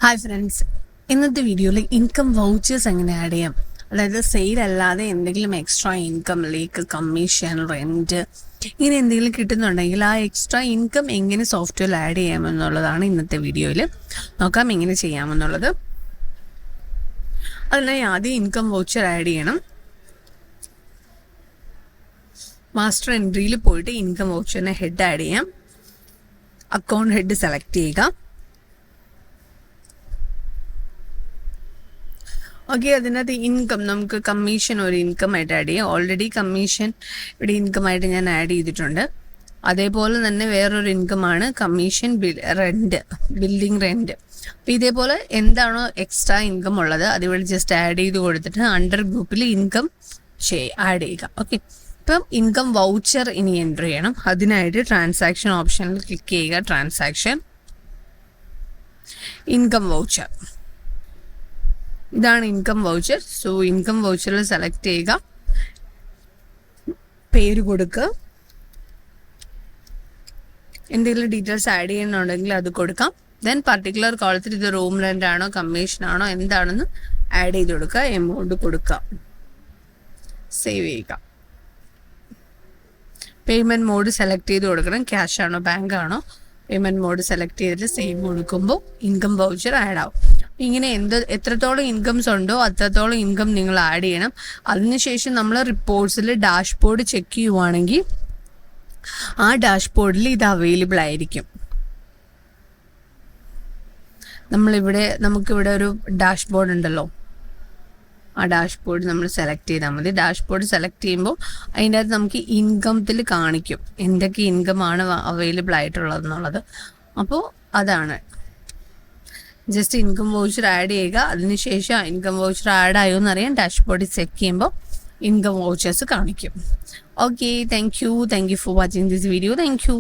Hi friends, ഇന്നത്തെ വീഡിയോയിൽ income vouchers എങ്ങനെ ആഡ് ചെയ്യാം, അതായത് സെയിൽ അല്ലാതെ എന്തെങ്കിലും extra income like commission, rent ഇങ്ങനെ എന്തെങ്കിലും കിട്ടുന്നുണ്ടെങ്കിൽ ആ എക്സ്ട്രാ ഇൻകം എങ്ങനെ സോഫ്റ്റ്വെയറിൽ ആഡ് ചെയ്യാമെന്നുള്ളതാണ് ഇന്നത്തെ വീഡിയോയിൽ നോക്കാം എങ്ങനെ ചെയ്യാമെന്നുള്ളത്. അതിനായി ആദ്യം ഇൻകം വൗച്ചർ ആഡ് ചെയ്യണം. മാസ്റ്റർ എൻട്രിയിൽ പോയിട്ട് ഇൻകം വൗച്ചറിനെ ഹെഡ് ആഡ് ചെയ്യാം. അക്കൗണ്ട് ഹെഡ് സെലക്ട് ചെയ്യുക. ഓക്കെ, അതിനകത്ത് ഇൻകം നമുക്ക് കമ്മീഷൻ ഒരു ഇൻകം ആയിട്ട് ആഡ് ചെയ്യാം. ഓൾറെഡി കമ്മീഷൻ ഇവിടെ ഇൻകം ആയിട്ട് ഞാൻ ആഡ് ചെയ്തിട്ടുണ്ട്. അതേപോലെ തന്നെ വേറൊരു ഇൻകമാണ് കമ്മീഷൻ റെൻറ്റ്, ബിൽഡിംഗ് റെൻറ്റ്. അപ്പോൾ ഇതേപോലെ എന്താണോ എക്സ്ട്രാ ഇൻകം ഉള്ളത് അതിവിടെ ജസ്റ്റ് ആഡ് ചെയ്ത് കൊടുത്തിട്ട് അണ്ടർ ഗ്രൂപ്പിൽ ഇൻകം ആഡ് ചെയ്യുക. ഓക്കെ, ഇപ്പം ഇൻകം വൗച്ചർ ഇനി എൻ്റർ ചെയ്യണം. അതിനായിട്ട് ട്രാൻസാക്ഷൻ ഓപ്ഷനിൽ ക്ലിക്ക് ചെയ്യുക. ട്രാൻസാക്ഷൻ, ഇൻകം വൗച്ചർ, ഇതാണ് ഇൻകം വൗച്ചർ. സോ ഇൻകം വൗച്ചറിൽ സെലക്ട് ചെയ്യുക, പേര് കൊടുക്കുക, എന്തെങ്കിലും ഡീറ്റെയിൽസ് ആഡ് ചെയ്യണമെന്നുണ്ടെങ്കിൽ അത് കൊടുക്കാം. ദെൻ പർട്ടിക്കുലർ കോളത്തിൽ ഇത് റൂം റെൻ്റ് ആണോ കമ്മീഷൻ ആണോ എന്താണെന്ന് ആഡ് ചെയ്ത് കൊടുക്കുക. എമൗണ്ട് കൊടുക്കുക, സേവ് ചെയ്യുക. പേയ്മെൻറ്റ് മോഡ് സെലക്ട് ചെയ്ത് കൊടുക്കണം. ക്യാഷ് ആണോ ബാങ്ക് ആണോ, പേയ്മെൻറ്റ് മോഡ് സെലക്ട് ചെയ്തിട്ട് സേവ് കൊടുക്കുമ്പോൾ ഇൻകം വൗച്ചർ ആഡ് ആവും. ഇങ്ങനെ എത്രത്തോളം ഇൻകംസ് ഉണ്ടോ അത്രത്തോളം ഇൻകം നിങ്ങൾ ആഡ് ചെയ്യണം. അതിനുശേഷം നമ്മൾ റിപ്പോർട്ട്സിൽ ഡാഷ്ബോർഡ് ചെക്ക് ചെയ്യുവാണെങ്കിൽ ആ ഡാഷ്ബോർഡിൽ ഇത് അവൈലബിൾ ആയിരിക്കും. നമുക്കിവിടെ ഒരു ഡാഷ്ബോർഡ് ഉണ്ടല്ലോ, ആ ഡാഷ്ബോർഡ് നമ്മൾ സെലക്ട് ചെയ്താൽ മതി. ഡാഷ്ബോർഡ് സെലക്ട് ചെയ്യുമ്പോൾ അതിൻ്റെ അകത്ത് നമുക്ക് ഇൻകത്തിൽ കാണിക്കും എന്തൊക്കെ ഇൻകമാണ് അവൈലബിൾ ആയിട്ടുള്ളതെന്നുള്ളത്. അപ്പോൾ അതാണ് ജസ്റ്റ് ഇൻകം വൗച്ചർ ആഡ് ചെയ്യുക. അതിനുശേഷം ഇൻകം വൗച്ചർ ആഡ് ആയോ എന്നറിയാൻ ഡാഷ്ബോർഡിൽ ചെക്ക് ചെയ്യുമ്പോൾ ഇൻകം വൗച്ചേഴ്സ് കാണിക്കും. Okay, thank you for watching this video. Thank you.